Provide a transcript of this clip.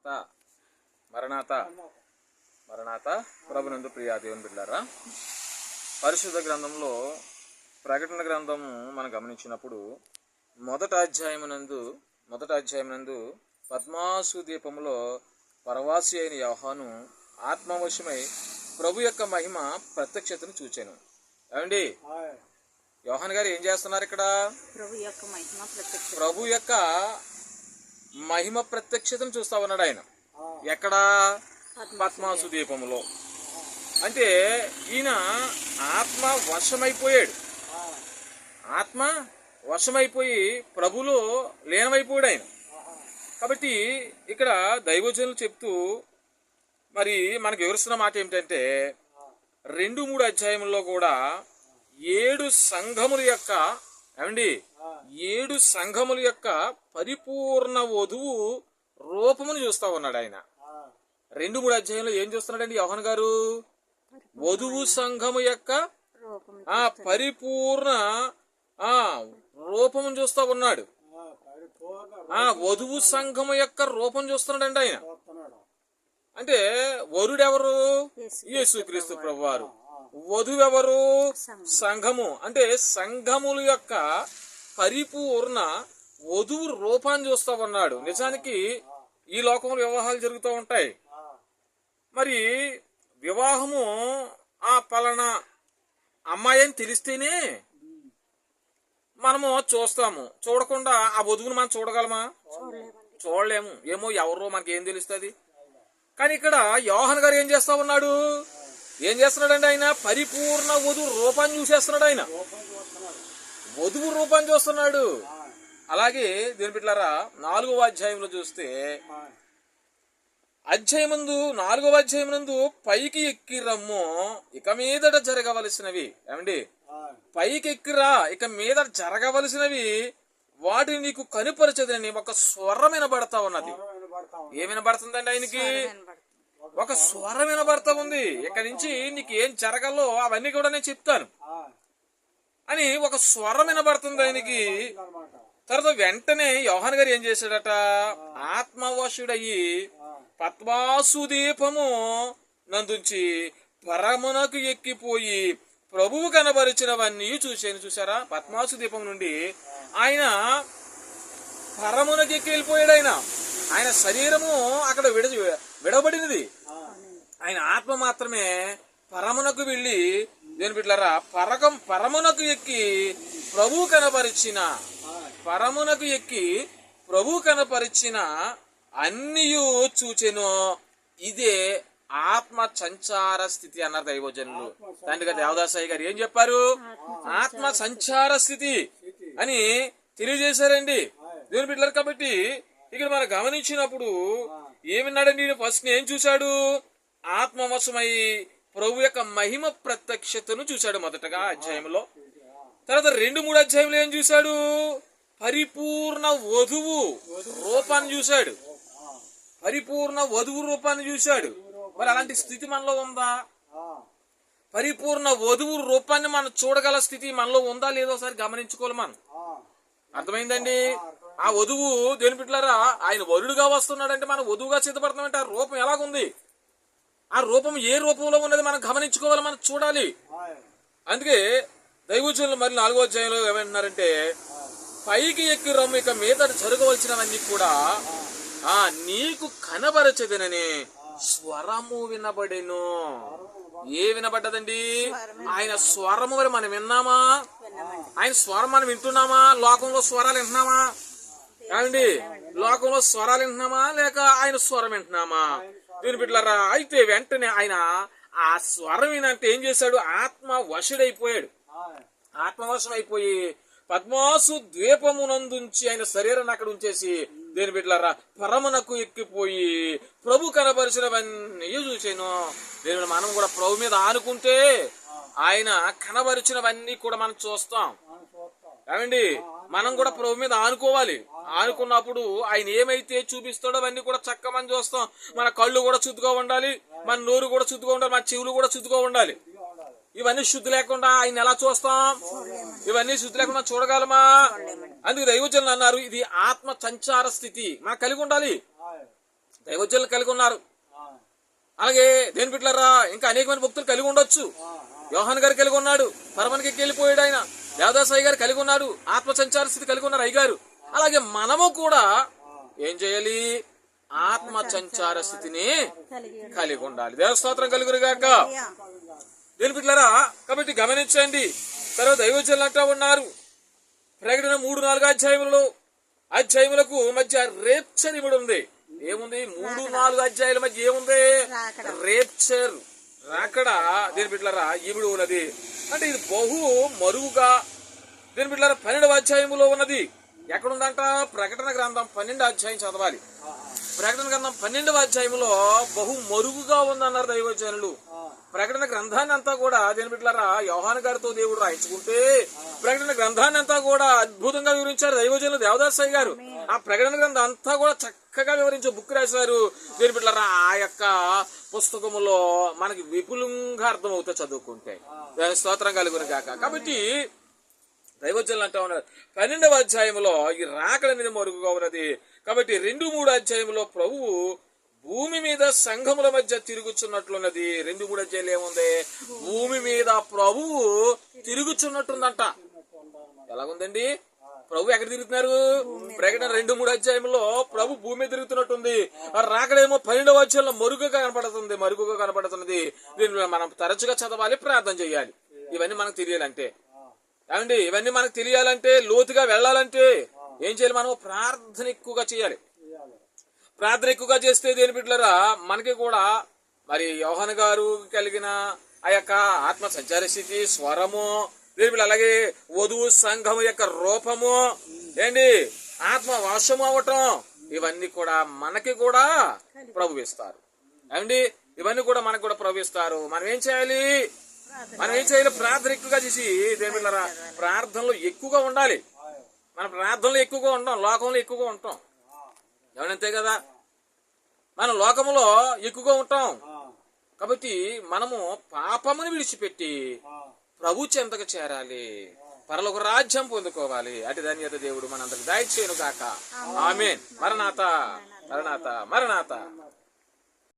అత మరణాత మరణాత ప్రభునందు ప్రియా దేవుని బిడ్డలారా, పరిశుద్ధ గ్రంథంలో ప్రకటన గ్రంథము మనం గమనించినప్పుడు మొదటి అధ్యాయమునందు పద్మాసు దీపములో పరవాసి అయిన యోహాను ఆత్మవశమై ప్రభు యొక్క మహిమ ప్రత్యక్షతను చూచాను. ఏమండి, యోహాన్ గారు ఏం చేస్తున్నారు ఇక్కడ? ప్రభు యొక్క మహిమ ప్రత్యక్షతను చూస్తా ఉన్నాడు ఆయన. ఎక్కడ? పద్మాసు దీపములో. అంటే ఈయన ఆత్మ వశమైపోయి ప్రభులో లీనమైపోయాడు ఆయన. కాబట్టి ఇక్కడ దైవజనులు చెప్తూ మరి మనకు వివరిస్తున్న మాట ఏమిటంటే 2-3 అధ్యాయంలో కూడా 7 సంఘముల యొక్క 7 సంఘముల యొక్క పరిపూర్ణ వధువు రూపమును చూస్తా ఉన్నాడు ఆయన. 2-3 అధ్యాయంలో ఏం చూస్తున్నాడండి యోహాను గారు? వధువు సంఘము యొక్క పరిపూర్ణ రూపమును చూస్తా ఉన్నాడు. వధువు సంఘము యొక్క రూపం చూస్తున్నాడండి ఆయన. అంటే వరుడెవరు? యేసుక్రీస్తు ప్రభువారు. వధువెవరు? సంఘము. అంటే సంఘముల యొక్క పరిపూర్ణ వధువు రూపాన్ని చూస్తా ఉన్నాడు. నిజానికి ఈ లోకంలో వివాహాలు జరుగుతూ ఉంటాయి. మరి వివాహము పలానా అమ్మాయి అని తెలిస్తేనే మనము చూస్తాము. చూడకుండా ఆ వధువును మనం చూడగలమా? చూడలేము. ఏమో ఎవరో మనకి ఏం తెలుస్తుంది. కానీ ఇక్కడ యోహాను గారు ఏం చేస్తున్నాడండి ఆయన? పరిపూర్ణ వధువు రూపాన్ని చూసేస్తున్నాడు ఆయన. వధువు రూపాన్ని చూస్తున్నాడు. అలాగే దీని బిడ్డలారా, 4వ అధ్యాయంలో చూస్తే 4వ అధ్యాయమునందు పైకి ఎక్కి రమ్ము, ఇక మీదట జరగవలసినవి. ఏమండి, పైకి ఎక్కిరా, ఇక మీద జరగవలసినవి వాటిని నీకు కనుపరచదని ఒక స్వరం వినబడతా ఉన్నది. ఏం వినబడుతుందండి ఆయనకి? ఒక స్వరం వినబడతా ఉంది. ఇక్కడి నుంచి నీకు ఏం జరగాలో అవన్నీ కూడా నేను చెప్తాను అని ఒక స్వరం వినబడుతుంది ఆయనకి. తర్వాత వెంటనే యోహాను గారు ఏం చేశాడట? ఆత్మవశుడయ్యి పద్మాసు దీపము నందుంచి పరమునకు ఎక్కిపోయి ప్రభువు కనబరిచినవన్నీ చూశారా? పద్మాసు దీపం నుండి ఆయన పరమునకు ఎక్కి వెళ్ళిపోయాడు. ఆయన శరీరము అక్కడ విడబడినది. ఆయన ఆత్మ మాత్రమే పరమునకు వెళ్ళి దేని బిడ్డలారా పరమునకు ఎక్కి ప్రభు కనపరిచిన అన్నియు చూచెను. ఇదే ఆత్మ సంచార స్థితి అన్నారు దైవజనులు. తండ్రిగా దేవదాసయ్య గారు ఏం చెప్పారు? ఆత్మ సంచార స్థితి అని తెలియజేశారండి దేవుని బిడ్డలారు. కాబట్టి ఇక్కడ మనం గమనించినప్పుడు ఏమిన్నాడండి? ఫస్ట్ ఏం చూశాడు? ఆత్మవశమై ప్రభు యొక్క మహిమ ప్రత్యక్షతను చూశాడు మొదటగా అధ్యాయంలో. తర్వాత 2-3 అధ్యాయంలో ఏం చూశాడు? పరిపూర్ణ వధువు రూపాన్ని చూశాడు. మరి అలాంటి స్థితి మనలో ఉందా? పరిపూర్ణ వధువు రూపాన్ని మనం చూడగల స్థితి మనలో ఉందా లేదో ఒకసారి గమనించుకోవాలి మనం. అర్థమైందండి? ఆ వధువు దేని బిడ్డలారా, ఆయన వరుడుగా వస్తున్నాడంటే మనం వధువుగా సిద్ధపడుతున్నామంటే ఆ రూపం ఎలాగుంది? ఆ రూపం ఏ రూపంలో ఉన్నది మనం గమనించుకోవాలి, మనం చూడాలి. అందుకే దైవజనులు మరి 4వ అధ్యాయంలో ఏమంటున్నారంటే పైకి ఎక్కి రమ్ము, ఇక మీద జరగవలసినవన్నీ కూడా నీకు కనబరచదనని స్వరము వినబడెను. ఏ వినబడ్డదండి? ఆయన స్వరము మరి మనం విన్నామా? ఆయన స్వరం మనం వింటున్నామా? లోకంలో స్వరాలు వింటున్నామా? ఏమండి, లోకంలో స్వరాలు వింటున్నామా లేక ఆయన స్వరం వింటున్నామా? దీని బిడ్డలారా, అయితే వెంటనే ఆయన ఆ స్వరం వినంటే ఏం చేశాడు? ఆత్మవశం అయిపోయి పద్మాసు ద్వీపమునందుంచి ఆయన శరీరాన్ని అక్కడ ఉంచేసి దేని బిడ్డలారా పరమునకు ఎక్కిపోయి ప్రభు కనబరిచినవన్నీ చూసాను. దేని మనం కూడా ప్రభు మీద ఆనుకుంటే ఆయన కనబరిచినవన్నీ కూడా మనం చూస్తాం. ఏమండి, మనం కూడా ప్రభు మీద ఆనుకోవాలి. ఆనుకున్నప్పుడు ఆయన ఏమైతే చూపిస్తాడో అవన్నీ కూడా చక్కగా మనం చూస్తాం. మన కళ్ళు కూడా శుద్ధిగా ఉండాలి, మన నోరు కూడా శుద్ధిగా ఉండాలి, మన చెవులు కూడా శుద్ధిగా ఉండాలి. ఇవన్నీ శుద్ధి లేకుండా ఆయన ఎలా చూస్తాం? ఇవన్నీ శుద్ధి లేకుండా చూడగలమా? అందుకు దైవజనులు అన్నారు ఇది ఆత్మ సంచార స్థితి మనకు కలిగి ఉండాలి. దైవజనులు కలిగి ఉన్నారు. అలాగే దేని బిడ్డలారా ఇంకా అనేకమైన భక్తులు కలిగి ఉండొచ్చు. యోహాన్ గారు కలిగి ఉన్నాడు, పరమనికి వెళ్ళిపోయాడు. ఆయన దేవదాస్ అయ్య గారు కలిగి ఉన్నాడు, ఆత్మ సంచార స్థితి కలిగి ఉన్నారు అయ్యగారు. అలాగే మనము కూడా ఏం చేయాలి? ఆత్మ సంచార స్థితిని కలిగి ఉండాలి. దేవస్తోత్రం కలుగురుగాక. దేని బిడ్డలారా కాబట్టి గమనించండి. తర్వాత దైవజనులు అంటా ఉన్నారు, ప్రకటన 3-4 అధ్యాయములకు మధ్య రేప్చర్ ఇమిడి ఉంది. ఏముంది? 3-4 అధ్యాయుల మధ్య ఏముంది? రేప్చర్, రాకడ దేని బిడ్డలారా ఇమిడి ఉన్నది. అంటే ఇది బహు మరువుగా దేని బిడ్డలారా 12వ అధ్యాయములో ఉన్నది. ఎక్కడుందంట? ప్రకటన గ్రంథం 12వ అధ్యాయం చదవాలి. ప్రకటన గ్రంథం 12వ అధ్యాయంలో బహు మరుగుగా ఉందన్నారు దైవజనులు. ప్రకటన గ్రంథాన్ని అంతా కూడా దేని బిడ్డలారా యోహాను గారితో దేవుడు రాయించుకుంటే ప్రకటన గ్రంథాన్ని అంతా కూడా అద్భుతంగా వివరించారు దైవజనులు దేవదాస్ అయ్య గారు. ఆ ప్రకటన గ్రంథం అంతా కూడా చక్కగా వివరించే బుక్ రాశారు. దేని బిడ్డలారా ఆ యొక్క పుస్తకములో మనకి విపులంగా అర్థమవుతాయి చదువుకుంటే. స్తోత్రం కలుగును గాక. కాబట్టి దైవజనులు అంటా ఉన్నారు 12వ అధ్యాయంలో ఈ రాకడ అనేది మరుగుగా ఉన్నది. కాబట్టి 2-3 అధ్యాయంలో ప్రభువు భూమి మీద సంఘముల మధ్య తిరుగుచున్నట్లున్నది. 2-3 అధ్యాయులు ఏముంది? భూమి మీద ప్రభువు తిరుగుచున్నట్టుందంట. ఎలాగుందండి? ప్రభు ఎక్కడ తిరుగుతున్నారు? ప్రకటన 2-3 అధ్యాయంలో ప్రభు భూమి మీద తిరుగుతున్నట్టుంది. రాకడేమో 12వ అధ్యాయంలో మరుగుగా కనపడుతున్నది. దీన్ని మనం తరచుగా చదవాలి, ప్రార్థన చేయాలి. ఇవన్నీ మనకు తెలియాలంటే ఏమండి, ఇవన్నీ మనకు తెలియాలంటే, లోతుగా వెళ్ళాలంటే ఏం చేయాలి? మనం ప్రార్థన ఎక్కువగా చేయాలి. ప్రార్థన ఎక్కువగా చేస్తే దేని బిడ్డలారా మనకి కూడా మరి యోహాను గారు కలిగిన ఆ యొక్క ఆత్మ సంచార స్థితి, స్వరము, దేని బిడ్డ అలాగే వధువు సంఘము యొక్క రూపము ఏంటి, ఆత్మ వశము అవటం, ఇవన్నీ కూడా మనకి కూడా ప్రభు ఇస్తారు. ఏమండి, ఇవన్నీ కూడా మనకు కూడా ప్రభు ఇస్తారు. మనం ఏం చేయాలి? ప్రార్థన ఎక్కువగా చేసి దేని బిడ్డలారా ప్రార్థనలో ఎక్కువగా ఉండాలి. మన ప్రార్థనలో ఎక్కువగా ఉంటాం, లోకంలో ఎక్కువగా ఉంటాం. ఎవరంతే కదా, మనం లోకములో ఎక్కువగా ఉంటాం. కాబట్టి మనము పాపముని విడిచిపెట్టి ప్రభు చెంతకు చేరాలి, పరలోక రాజ్యం పొందుకోవాలి. అటు ధన్యత దేవుడు మనందరికి దయచేయును గాక. ఆమేన్. మరణాత మరణాత మరణాత.